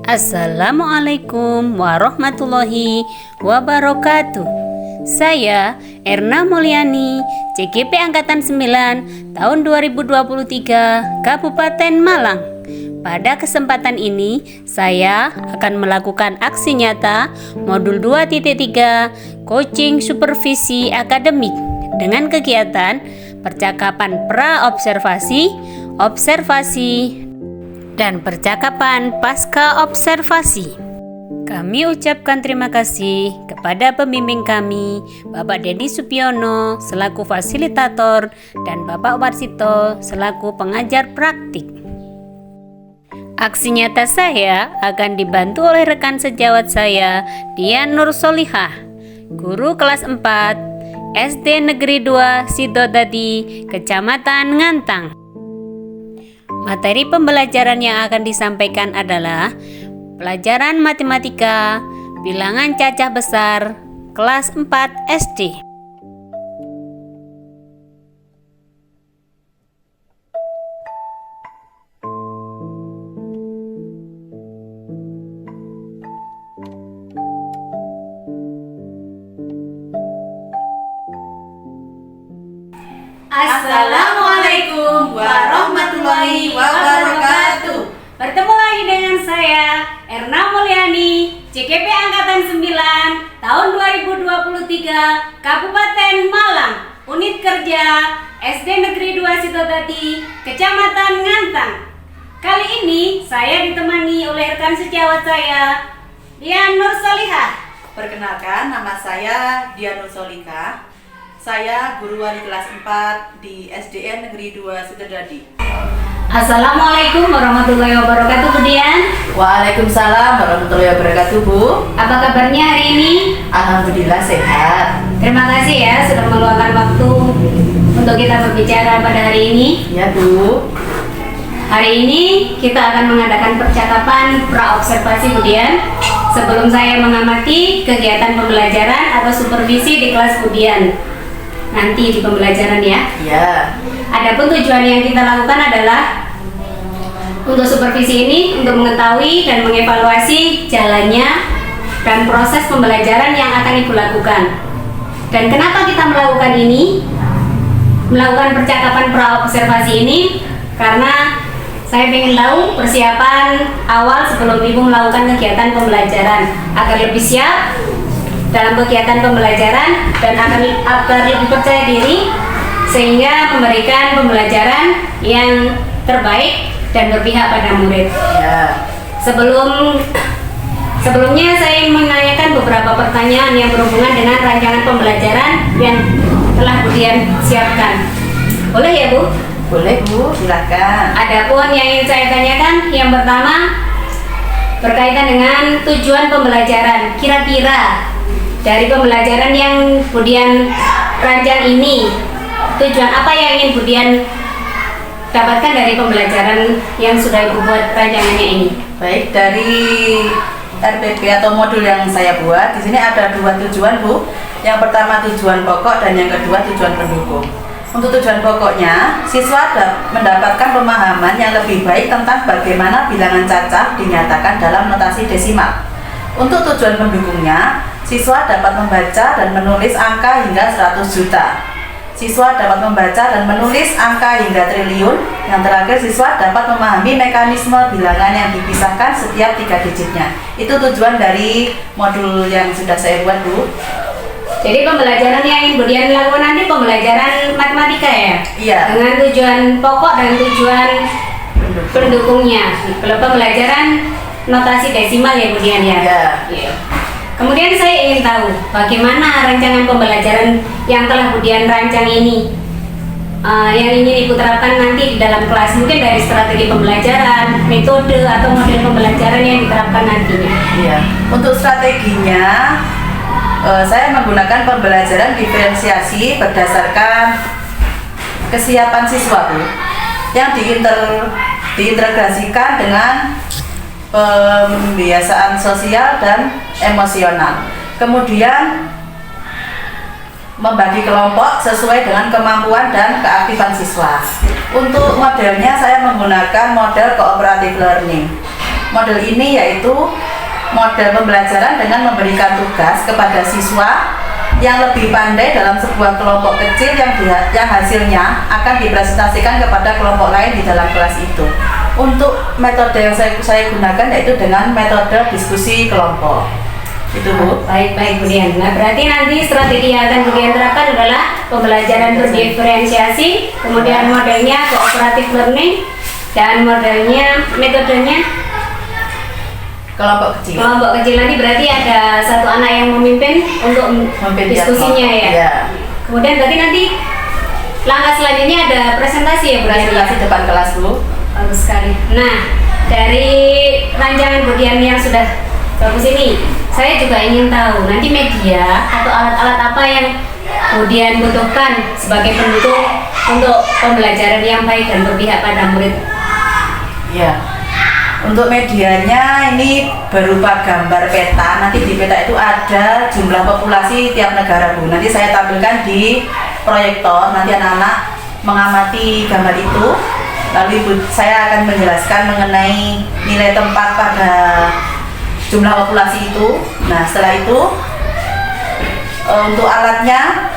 Assalamualaikum warahmatullahi wabarakatuh. Saya Erna Mulyani, CGP Angkatan 9 tahun 2023, Kabupaten Malang. Pada kesempatan ini, saya akan melakukan aksi nyata Modul 2.3 Coaching Supervisi Akademik dengan kegiatan percakapan pra-observasi, observasi, dan percakapan pasca observasi. Kami ucapkan terima kasih kepada pembimbing kami, Bapak Dedi Supiono selaku fasilitator dan Bapak Warsito selaku pengajar praktik. Aksi nyata saya akan dibantu oleh rekan sejawat saya, Dian Nur Solihah, guru kelas 4 SD Negeri 2 Sidodadi, Kecamatan Ngantang. Materi pembelajaran yang akan disampaikan adalah pelajaran matematika, bilangan cacah besar, kelas 4 SD. Assalamualaikum warahmatullahi wabarakatuh. Bertemu lagi dengan saya, Erna Mulyani, CGP Angkatan 9 tahun 2023, Kabupaten Malang, Unit Kerja SD Negeri 2 Sidodadi, Kecamatan Ngantang. Kali ini saya ditemani oleh rekan sejawat saya, Dian Nur Solihah. Perkenalkan, nama saya Dian Nur Solihah. Saya guru wali kelas 4 di SDN Negeri 2 Sidodadi. Assalamualaikum warahmatullahi wabarakatuh, Bu Dian. Waalaikumsalam warahmatullahi wabarakatuh, Bu. Apa kabarnya hari ini? Alhamdulillah sehat. Terima kasih ya sudah meluangkan waktu untuk kita berbicara pada hari ini. Ya, Bu. Hari ini kita akan mengadakan percakapan pra-observasi, Bu Dian. Sebelum saya mengamati kegiatan pembelajaran atau supervisi di kelas Bu Dian nanti di pembelajaran ya. Ya. Adapun tujuan yang kita lakukan adalah untuk supervisi ini untuk mengetahui dan mengevaluasi jalannya dan proses pembelajaran yang akan Ibu lakukan. Dan kenapa kita melakukan ini? Melakukan percakapan pra-observasi ini karena saya ingin tahu persiapan awal sebelum Ibu melakukan kegiatan pembelajaran agar lebih siap dalam kegiatan pembelajaran dan agar lebih percaya diri sehingga memberikan pembelajaran yang terbaik dan berpihak pada murid. Ya. Sebelumnya saya ingin menanyakan beberapa pertanyaan yang berhubungan dengan rancangan pembelajaran yang telah Bu Dian siapkan. Boleh ya, Bu? Boleh, Bu, silakan. Adapun yang ingin saya tanyakan, yang pertama berkaitan dengan tujuan pembelajaran. Kira-kira dari pembelajaran yang Bu Dian rancang ini, tujuan apa yang ingin Bu Dian dapatkan dari pembelajaran yang sudah Ibu buat rancangannya ini? Baik, dari RPP atau modul yang saya buat, di sini ada dua tujuan, Bu. Yang pertama tujuan pokok dan yang kedua tujuan pendukung. Untuk tujuan pokoknya, siswa mendapatkan pemahaman yang lebih baik tentang bagaimana bilangan cacah dinyatakan dalam notasi desimal. Untuk tujuan pendukungnya, siswa dapat membaca dan menulis angka hingga 100 juta. Siswa dapat membaca dan menulis angka hingga triliun. Yang terakhir, siswa dapat memahami mekanisme bilangan yang dipisahkan setiap 3 digitnya. Itu tujuan dari modul yang sudah saya buat, Bu. Jadi pembelajaran yang ingin Bu Dian lakukan nanti pembelajaran matematika ya? Iya. Dengan tujuan pokok dan tujuan pendukungnya. Kalau pembelajaran notasi desimal ya Bu Dian ya? Iya. Kemudian saya ingin tahu bagaimana rancangan pembelajaran yang telah Bu Dian rancang ini yang ingin Ibu terapkan nanti di dalam kelas, mungkin dari strategi pembelajaran, metode atau model pembelajaran yang diterapkan nantinya. Iya. Untuk strateginya, saya menggunakan pembelajaran diferensiasi berdasarkan kesiapan siswa, Bu, yang diintegrasikan dengan pembiasaan sosial dan emosional. Kemudian membagi kelompok sesuai dengan kemampuan dan keaktifan siswa. Untuk modelnya saya menggunakan model cooperative learning. Model ini yaitu model pembelajaran dengan memberikan tugas kepada siswa yang lebih pandai dalam sebuah kelompok kecil yang hasilnya akan dipresentasikan kepada kelompok lain di dalam kelas itu. Untuk metode yang saya gunakan yaitu dengan metode diskusi kelompok. Itu Bu. Baik Bu Dian. Nah berarti nanti strategi yang akan Bu Dian terapkan adalah pembelajaran berdiferensiasi, kemudian modelnya cooperative learning, dan modelnya metodenya kelompok kecil. Kelompok kecil nanti berarti ada satu anak yang memimpin untuk diskusinya ya. Ya. Kemudian berarti nanti langkah selanjutnya ada presentasi ya Bu Dian? Presentasi depan kelas Bu. Bagus sekali. Nah dari rancangan Bu Dian yang sudah bagus ini, saya juga ingin tahu nanti media atau alat-alat apa yang Bu Dian butuhkan sebagai pendukung untuk pembelajaran yang baik dan berpihak pada murid. Ya. Untuk medianya ini berupa gambar peta. Nanti di peta itu ada jumlah populasi tiap negara Bu. Nanti saya tampilkan di proyektor. Nanti anak-anak mengamati gambar itu. Lalu saya akan menjelaskan mengenai nilai tempat pada jumlah populasi itu. Nah setelah itu untuk alatnya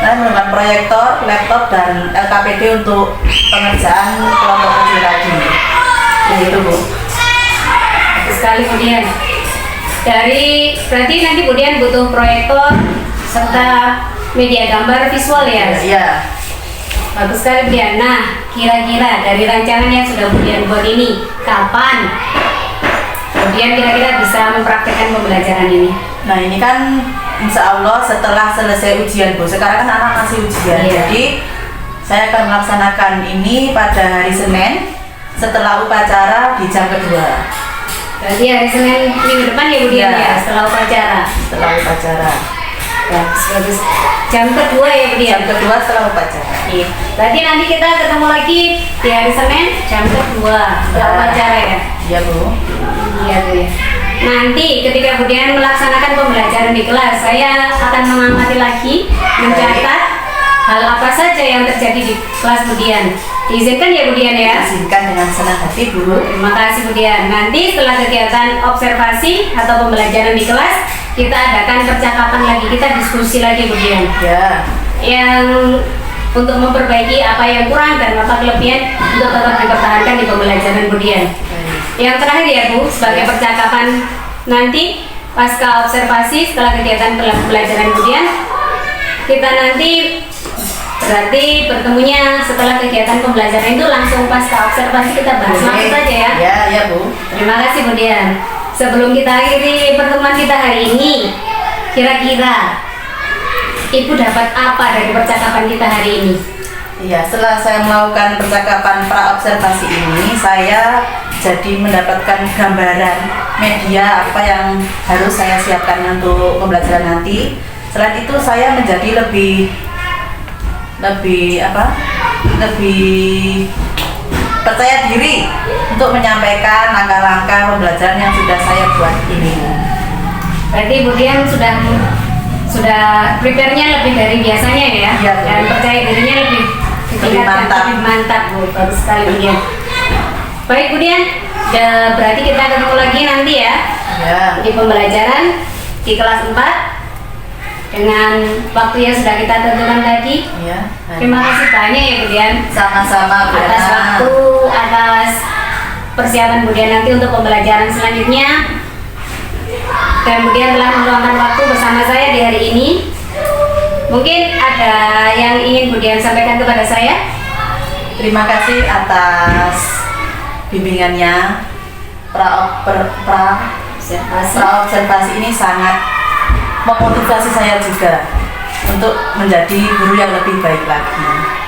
saya menggunakan proyektor, laptop, dan LKPD untuk pengerjaan kelompok kecil tadi. Begitu Bu. Bagus sekali Bu Dian. Berarti nanti Bu Dian butuh proyektor serta media gambar visual ya? Iya. Bagus sekali Bu Dian. Nah kira-kira dari rancangan yang sudah Bu Dian buat ini, kapan Bu Dian kira-kira bisa mempraktekkan pembelajaran ini? Nah ini kan insya Allah setelah selesai ujian Bu. Sekarang kan anak masih ujian. Iya. Jadi saya akan melaksanakan ini pada hari Senin setelah upacara di jam kedua. Berarti hari Senin minggu depan ya Bu Dian ya, setelah upacara. Setelah upacara. Bagus. Jam kedua ya Bu Dian? Jam kedua setelah upacara. Iya. Berarti nanti kita ketemu lagi di hari Senin jam kedua setelah upacara ya? Iya Bu. Iya Bu ya. Nanti ketika Bu Dian melaksanakan pembelajaran di kelas, saya akan mengamati lagi, mencatat hal apa saja yang terjadi di kelas Bu Dian. Diizinkan ya Bu Dian ya? Izinkan dengan senang hati Bu. Terima kasih Bu Dian. Nanti setelah kegiatan observasi atau pembelajaran di kelas, kita adakan percakapan lagi, kita diskusi lagi Bu Dian. Ya. Yang untuk memperbaiki apa yang kurang dan apa kelebihan untuk tetap dipertahankan di pembelajaran Bu Dian. Yang terakhir ya Bu, sebagai percakapan nanti pasca observasi setelah kegiatan pembelajaran Bu Dian, kita nanti berarti bertemunya setelah kegiatan pembelajaran itu langsung pasca observasi kita bahas langsung saja ya. Ya Bu. Terima kasih Bu Dian. Sebelum kita akhiri pertemuan kita hari ini, kira-kira Ibu dapat apa dari percakapan kita hari ini? Iya, setelah saya melakukan percakapan pra-observasi ini, saya jadi mendapatkan gambaran media apa yang harus saya siapkan untuk pembelajaran nanti. Selain itu saya menjadi lebih percaya diri untuk menyampaikan langkah-langkah pembelajaran yang sudah saya buat ini. Berarti Bu Dian sudah prepare-nya lebih dari biasanya ya? Iya, dan percaya dirinya lebih mantap Bu. Bagus sekali Bu Dian. Baik Bu Dian, berarti kita ketemu lagi nanti ya, di pembelajaran di kelas 4 dengan waktu yang sudah kita tentukan tadi. Iya. Terima kasih banyak ya Bu Dian. Sama-sama Bu. Atas waktu, atas persiapan Bu Dian nanti untuk pembelajaran selanjutnya. Dan Bu Dian telah meluangkan waktu bersama saya di hari ini. Mungkin ada yang ingin Bu Dian sampaikan kepada saya? Terima kasih atas bimbingannya. Pra-observasi ini sangat memotivasi saya juga untuk menjadi guru yang lebih baik lagi.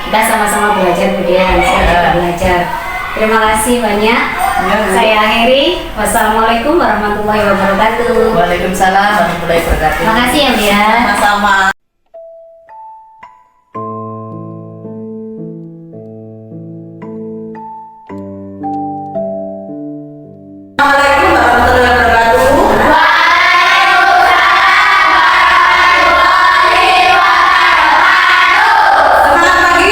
Kita sama-sama belajar Bu Dian, saya juga belajar. Terima kasih banyak. Saya akhiri. Wassalamualaikum warahmatullahi wabarakatuh. Waalaikumsalam warahmatullahi wabarakatuh. Terima kasih ya Bu Dian. Sama-sama. Assalamualaikum warahmatullahi wabarakatuh. Semangat pagi.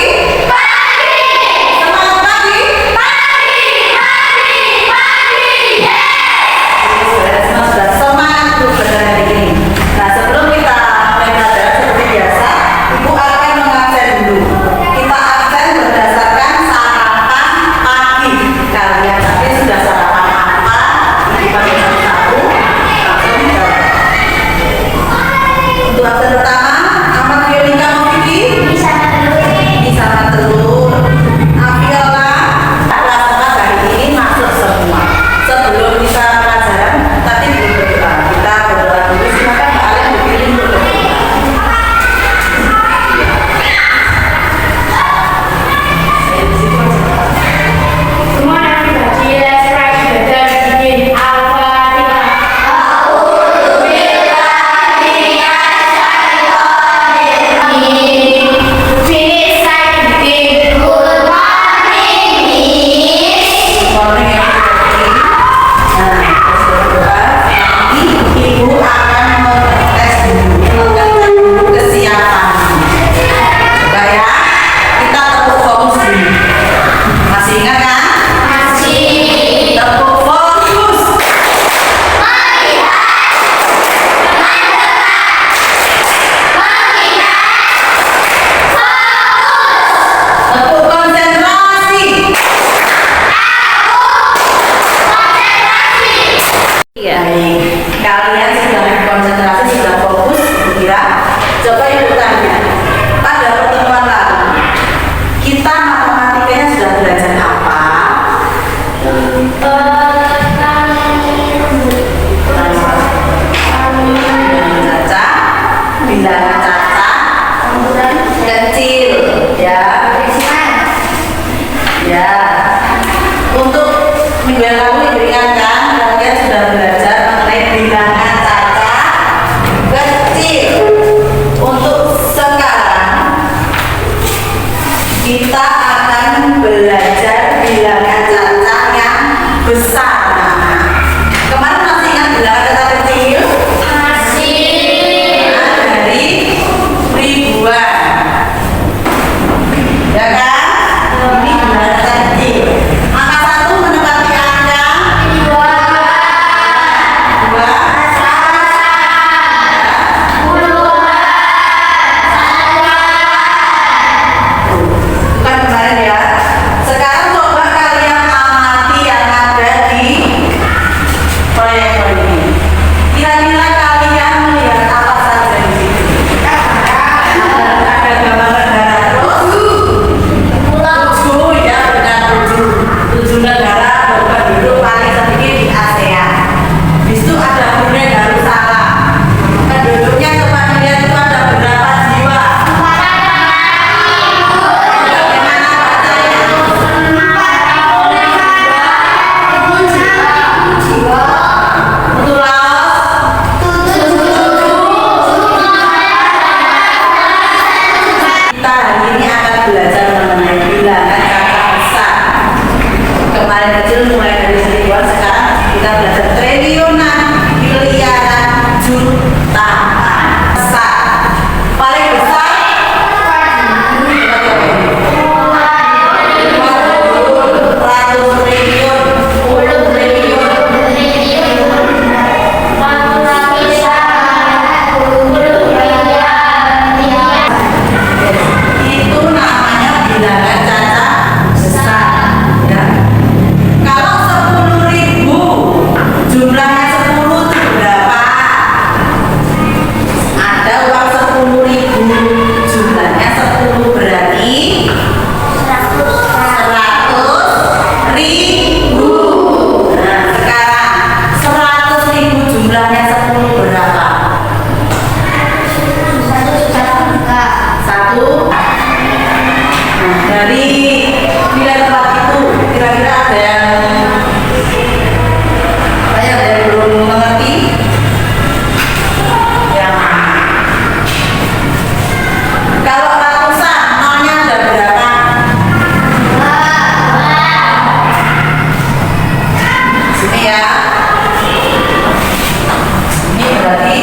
berarti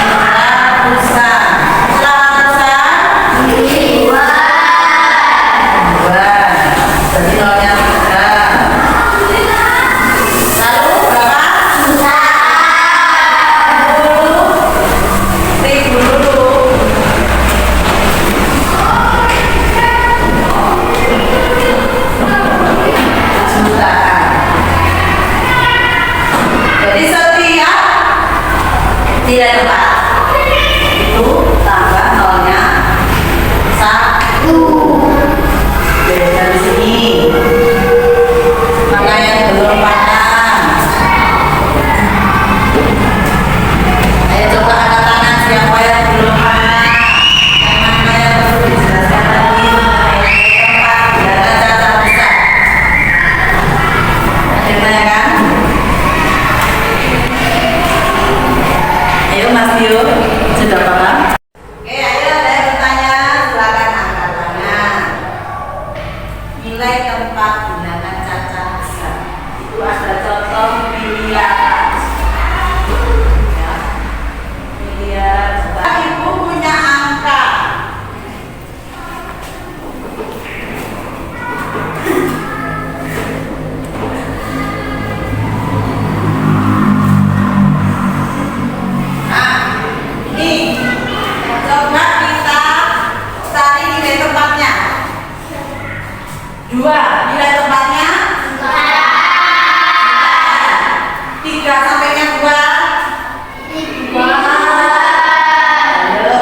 ratusan. Setelah ratusan ribuan. Berarti nolnya 3. Lalu berapa? 10.000 dulu. Jutaan. Jadi setiap nilai tempat itu tambah nolnya 1. Dari sini maka yang belum paham, ayo coba angkat tangan siapa yang belum paham. Yang mana yang perlu dijelaskan lagi mengenai tempat bilangan cacat besar? Ada yang tanyakan? Ayo Mas Tio, sudah paham? Oke, ayo ada yang bertanya, silakan angkat tangan. Nilai tempat bilangan cacat besar itu ada contoh miliaran. Ya, miliar. Ibu punya angka. Nah, ini coba kita cari nilai tempatnya. 2, nilai tempatnya 3 sampainya 2. Ayo.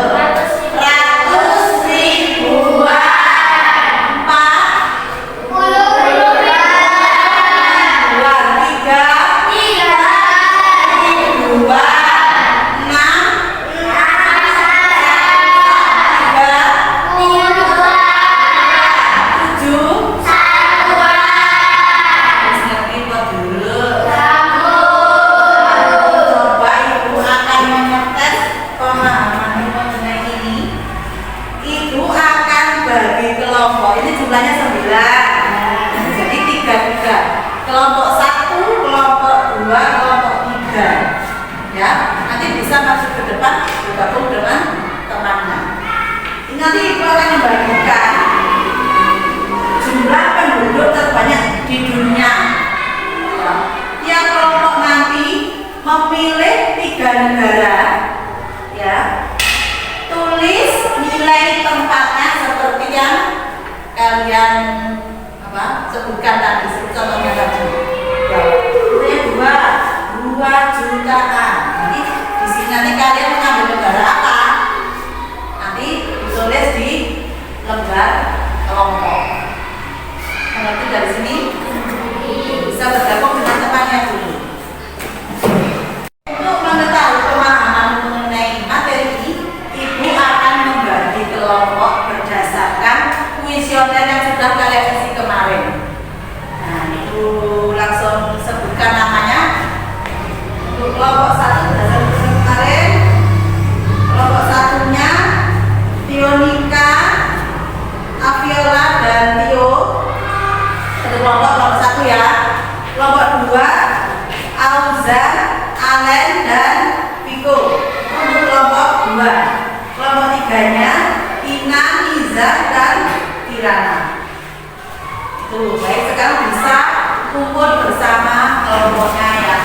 100 ribuan. 4 ribuan. 3 ribuan. 9. Jadi 3. Kelompok 1, kelompok 2, kelompok 3. Ya, nanti bisa masuk ke depan bergabung dengan temannya. Ini nanti ibu akan membagikan jumlah penduduk terbanyak di dunia. Ya, tiap kelompok nanti memilih 3 negara. Ya, tulis nilai tempatnya seperti yang kalian sebutkan tadi, contohnya tadi. Ya, ini 2 jutaan. Jadi di sini nanti kalian mengambil negara apa? Nanti ditulis di lembar kelompok. Mengerti dari sini? Bisa bergabung dengan temannya dulu. Untuk mengetahui pemahaman mengenai materi, ibu akan membagi kelompok berdasarkan kuesioner yang sudah kalian isi kemarin. Nah, itu langsung sebutkan namanya. Untuk kelompok 1 berdasarkan kemarin, kelompok 1-nya Tionika, Aviola, dan Tio. Satu kelompok 1 ya. Kelompok 2 Auzan, Alen, dan Viko. Untuk kelompok 2. Kelompok 3-nya Ina, Iza, dan Kirana. Tuh, baik, sekarang bisa kumpul bersama kelompoknya ya.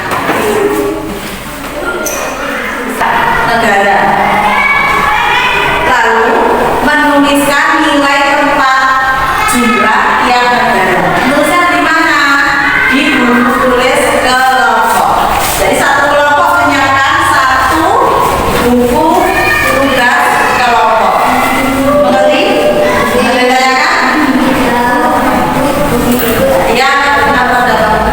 Negara. Lalu menuliskan nilai tempat jumlah tiap negara. Nulisnya di mana? Di buku tulis kelompok. Jadi satu kelompok menyiapkan 1 buku tugas kelompok. Mengerti? Ditanyakan? Ya, apa dapat?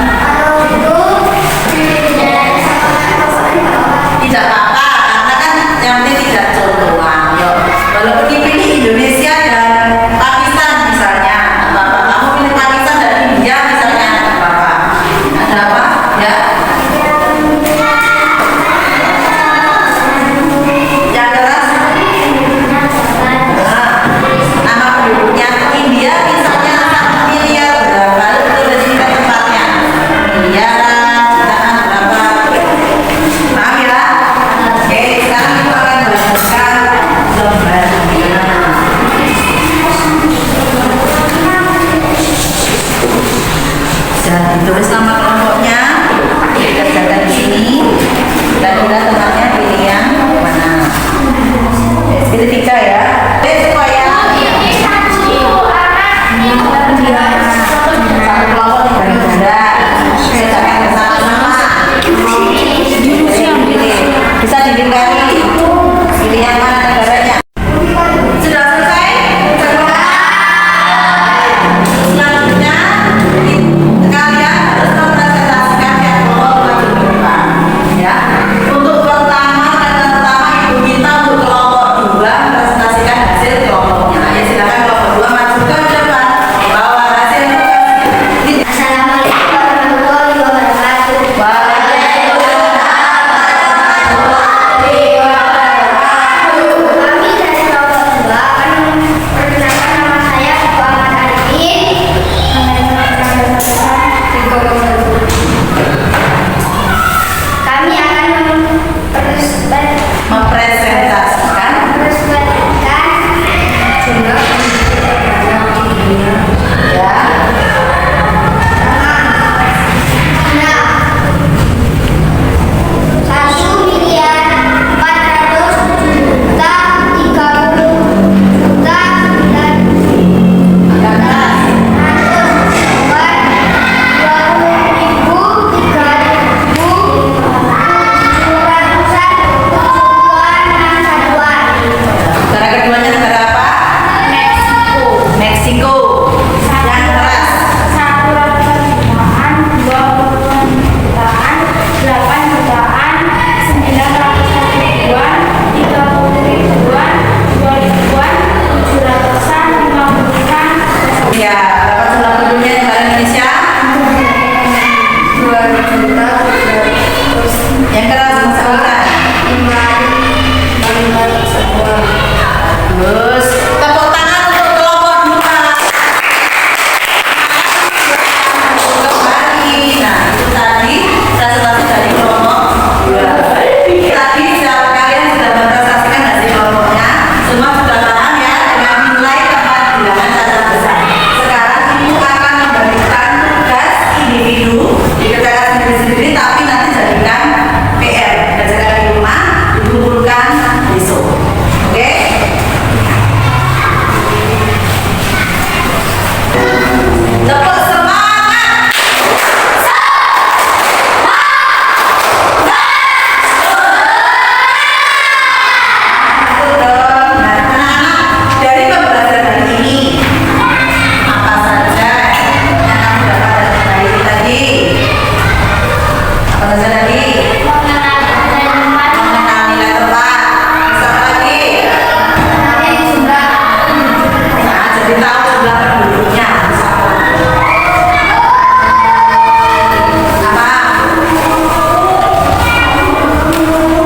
Yang keras sambutan. Terus tepuk tangan untuk kelompok 2. Kembali. Nah, itu tadi presentasi dari kelompok 2. Tadi kalian sudah mempresentasikan nggak sih kelompoknya? Semua sudah paham ya dengan nilai tempat bilangan cacat besar. Sekarang ibu akan memberikan tugas individu dikerjakan sendiri-sendiri, tapi nanti jadikan PR, kerjakan di rumah, dikumpulkan besok. Oke? Tepuk semangat. Nah, anak-anak, dari pembelajaran hari ini apa saja yang kamu dapat dari ini tadi? Apa saja tadi? Mengenal nilai tempat. Bisa apa lagi? Nah, jadi tahu jumlah penduduknya. Apa?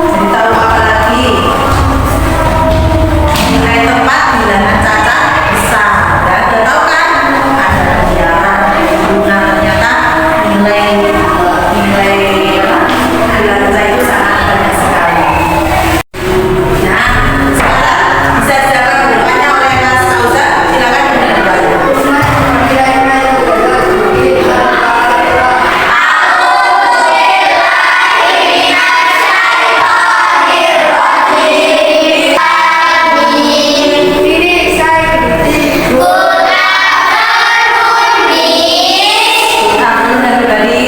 Jadi tahu apa lagi? Nilai tempat bilangan cacat besar. Ya, udah tahu kan? Ada bilangan. Nah, ternyata nilai bilangan cacat itu sangat banyak sekali. Nah, sekarang bisa silakan bertanya oleh Mas Sauza. Silakan bertanya.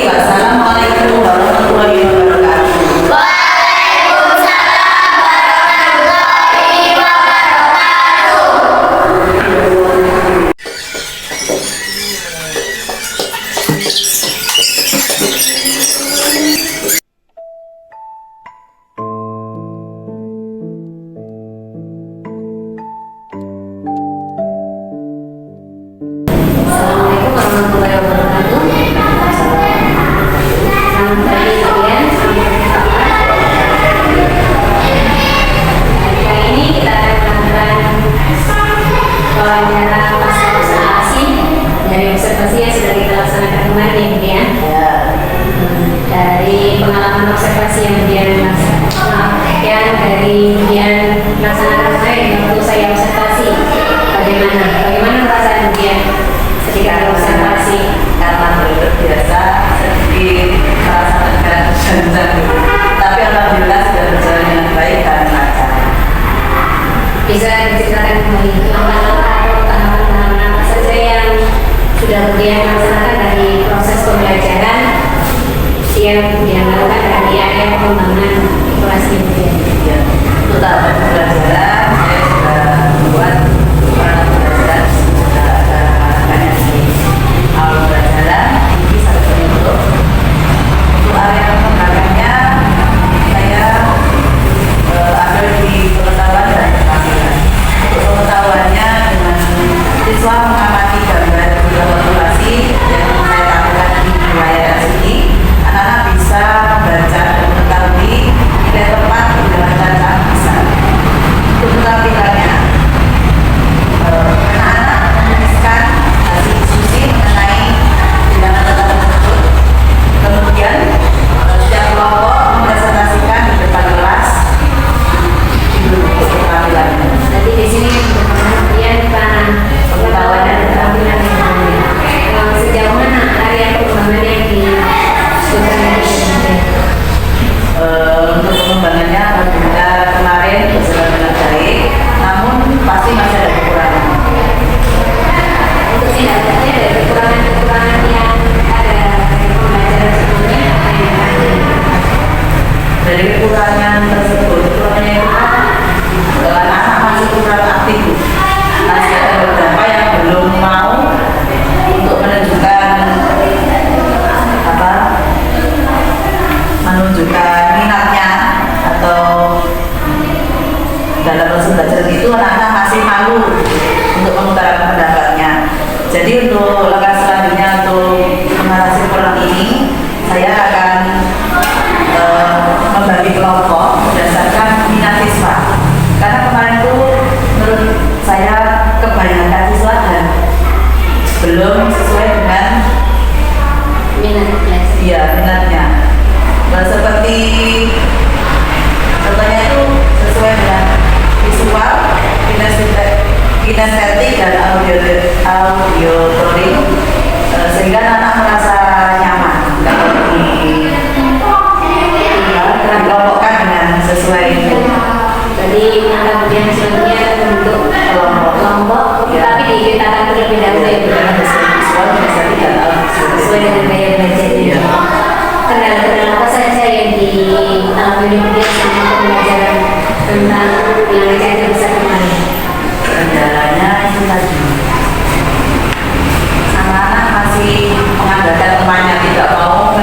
Wassalamualaikum warahmatullahi wabarakatuh. Assalamualaikum warahmatullahi wabarakatuh. Selamat pagi kalian, selamat berkabar. Kali ini kita akan melakukan wawancara pasca observasi dari observasi yang sudah kita laksanakan kemarin ya, Bu Dian. Dari pengalaman observasi yang Bu Dian laksanakan kemarin waktu saya observasi, bagaimana perasaan Bu Dian ketika observasi? Karena belum biasa sedikit merasakan jantan, tapi alhamdulillah sudah berjalan dengan baik dan lancar. Bisa diceritakan kembali langkah-langkah atau tahapan-tahapan apa saja yang sudah Bu Dian laksanakan dari proses pembelajaran yang Bu Dian lakukan dari area pengembangan kelasnya Bu Dian? Ya, untuk tahapan pembelajaran saya sudah membuat peralatan pembelajaran, sudah ada arahkannya di awal pembelajaran, ini sampai penutup. Untuk area pengembangannya saya ambil di pengetahuan dan keterampilan. Untuk pengetahuannya dengan siswa mengamati gambar di populasi yang saya tampilkan di layar sini, anak-anak bisa membaca dan mengetahui nilai tempat bilangan cacat besar. Untuk keterampilannya, anak-anak menuliskan hasil diskusi mengenai bilangan cacat tersebut. Kemudian setiap kelompok mempresentasikan di depan kelas untuk keterampilannya. Jadi di sini Bu Dian pernah pengetahuan dan keterampilan yang lainnya. Sejauh mana area pengembangan yang disebutkan dari Bu Dian? Untuk pengembangannya alhamdulillah kemarin berjalan dengan baik, namun pasti masih ada kekurangan. Untuk tindak lanjutnya dari kekurangan-kekurangan yang ada dari pembelajaran sebelumnya apa yang akan Dari kekurangan tersebut, kekurangannya itu anak-anak masih kurang aktif. Masih ada beberapa yang belum mau untuk menunjukkan minatnya, atau dalam proses belajar itu anak-anak masih malu untuk mengutarakan pendapatnya. Jadi untuk langkah selanjutnya untuk mengatasi problem ini, saya akan bagi kelompok berdasarkan minat siswa. Karena kemarin itu menurut saya kebanyakan siswa dan belum sesuai dengan minatnya. Seperti contohnya itu sesuai dengan visual, kinestetik dan auditorik, sehingga anak merasa nyaman kalau dikelompokkan dengan sesuai itu. Jadi kemudian selanjutnya untuk kelompok, tapi diceritakan terlebih dahulu ya, sesuai dengan gaya belajarnya. Kendala-kendala apa saja yang dialami kemudian sama pembelajaran tentang yang acara besar kemarin? Kendalanya itu tadi, anak-anak masih mengandalkan temannya, tidak mau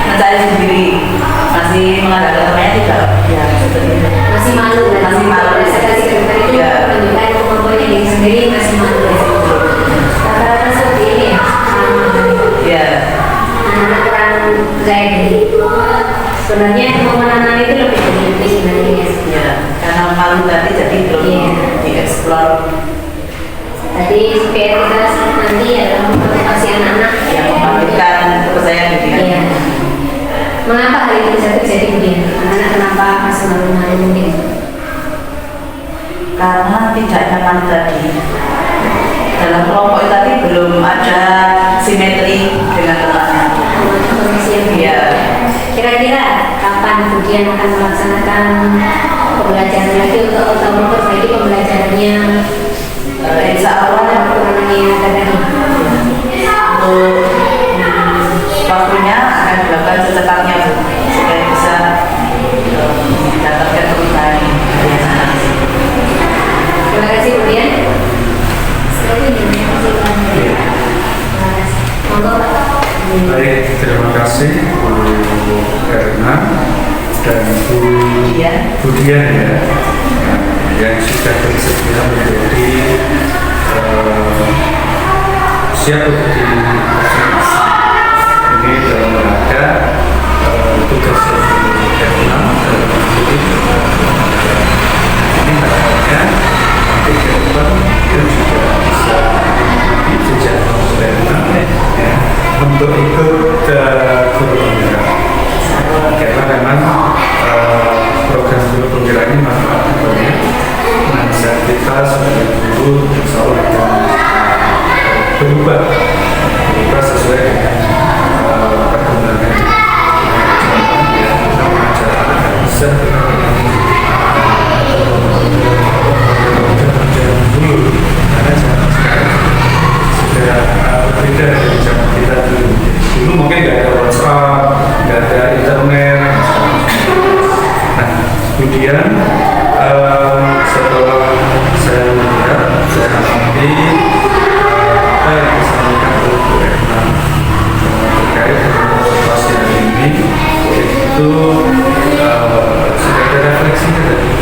mencari sendiri, masih mengandalkan temannya, tidak ya seperti itu. Masih malu presentasi dokter itu menunjukkan kemampuannya diri sendiri, masih malu rata-rata seperti ini ya. Anak kurang percaya diri. Sebenarnya kemampuan anak itu lebih sebenarnya ya, karena malu tadi jadi belum dieksplor. Tadi supaya kita nanti adalah memotivasi anak-anak yang membangkitkan kepercayaan diri. Iya. Mengapa hal itu bisa terjadi kemudian? Anak kenapa masih malu-malu mungkin? Karena tidak nyaman tadi. Dalam kelompok tadi belum ada simetri dengan temannya. Iya. Kira-kira kapan kemudian akan melaksanakan pembelajaran lagi untuk memperbaiki pembelajarannya? Insya Allah kekurangan yang ada tadi. Untuk waktunya akan dilakukan secepatnya, Bu, supaya bisa mendapatkan perubahan. Terima kasih kemudian. Baik, terima kasih Bu Erna dan Bu Budian ya, yang sudah bersedia menjadi siap untuk divaksinasi. Ini dalam rangka tugas dari Erna ini harapannya nanti ke depan dia juga bisa mengikuti jejak Erna ya, untuk ikut guru penggerak, karena memang program guru penggerak ini manfaatnya banyak. Nah, kita sebagai guru insya Allah akan berubah sesuai dengan perkembangan zaman ya. Kita mengajar anak bisa dulu, karena zaman sekarang sudah berbeda dari zaman kita dulu. Dulu mungkin nggak ada WhatsApp, nggak ada internet. Nah, kemudian setelah saya melihat, saya amati apa yang disampaikan oleh Bu Erna terkait dengan observasi hari ini, itu sudah ada refleksinya tadi.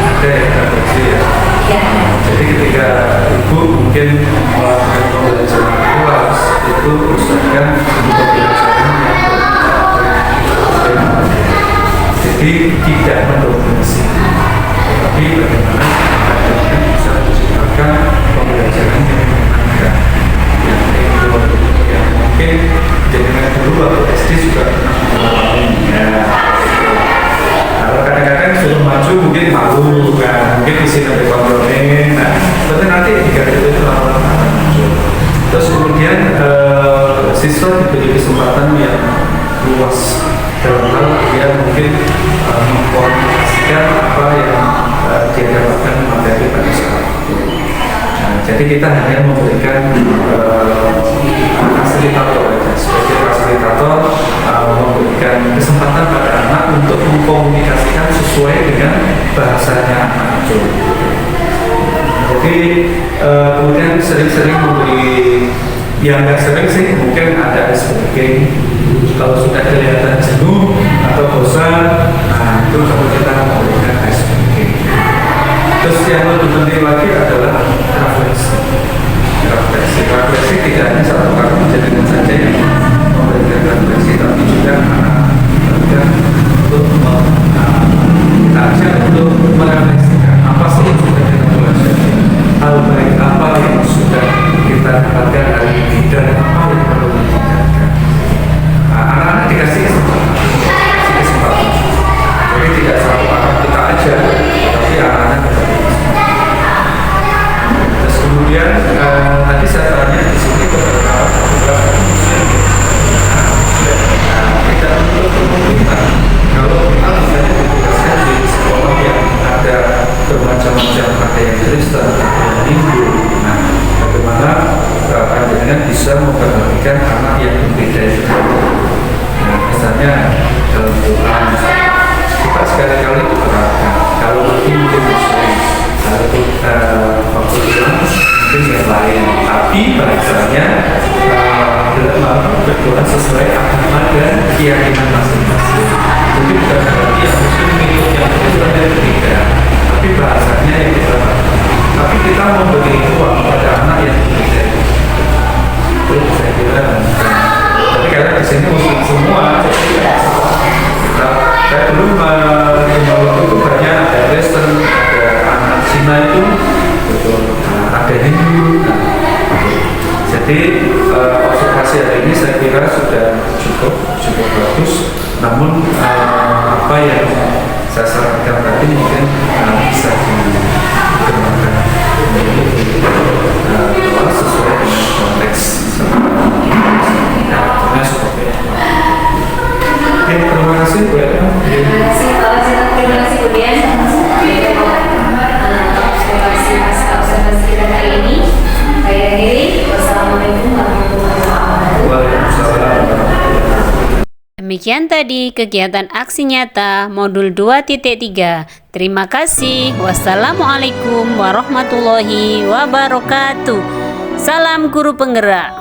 Ada ya refleksi ya. Jadi ketika Ibu mungkin melakukan pembelajaran kelas, itu usahakan pembelajaran yang jadi tidak mendominasi, tapi bagaimana kita bisa menciptakan pembelajaran yang menyenangkan, yang mungkin dengan dulu waktu SD juga pernah mengalaminya. Kalau kadang-kadang suruh maju mungkin malu kan, mungkin di sini ada kontrolnya. Nah, tapi nanti jika itu lama-lama akan muncul. Terus kemudian siswa diberi kesempatan yang luas dalam hal dia mungkin mengkomunikasikan apa yang dia dapatkan materi pada saat itu. Nah, jadi kita hanya memberikan fasilitator, sebagai fasilitator memberikan kesempatan pada anak untuk mengkomunikasikan sesuai dengan bahasanya anak. Jadi kemudian sering-sering memberi, yang nggak sering sih mungkin ada sebagai kalau sudah kelihatan jenuh atau bosan, nah itu kalau kita memberikan ice breaking. Terus yang lebih penting lagi adalah refleksi. Refleksi tidak hanya satu kali kejadian saja yang bisa memperhatikan anak yang berbeda itu. Nah, misalnya dalam doa, kita sekali-kali diterapkan. Kalau lebih mungkin muslim, kalau fakultas mungkin yang lain. Tapi bahasanya dalam berdoa sesuai agama dan keyakinan masing-masing. Jadi bukan berarti yang muslim itu yang berbeda, tapi bahasanya yang kita. Tapi kita memberi ruang pada anak yang berbeda. Itu saya kira. Tapi karena di sini muslim semua, saya dulu waktu itu banyak ada Kristen, ada anak Cina itu, betul, ada Hindu. Jadi observasi hari ini saya kira sudah cukup bagus. Namun apa yang saya sarankan tadi mungkin bisa dikembangkan sesuai dengan konteks seperti apa. Oke, terima kasih Bu Ella. Terima kasih kemudian observasi kita kali ini. Saya akhiri. Wassalamualaikum warahmatullahi wabarakatuh. Waalaikumsalam. Demikian tadi kegiatan aksi nyata modul 2.3. Terima kasih. Wassalamualaikum warahmatullahi wabarakatuh. Salam guru penggerak.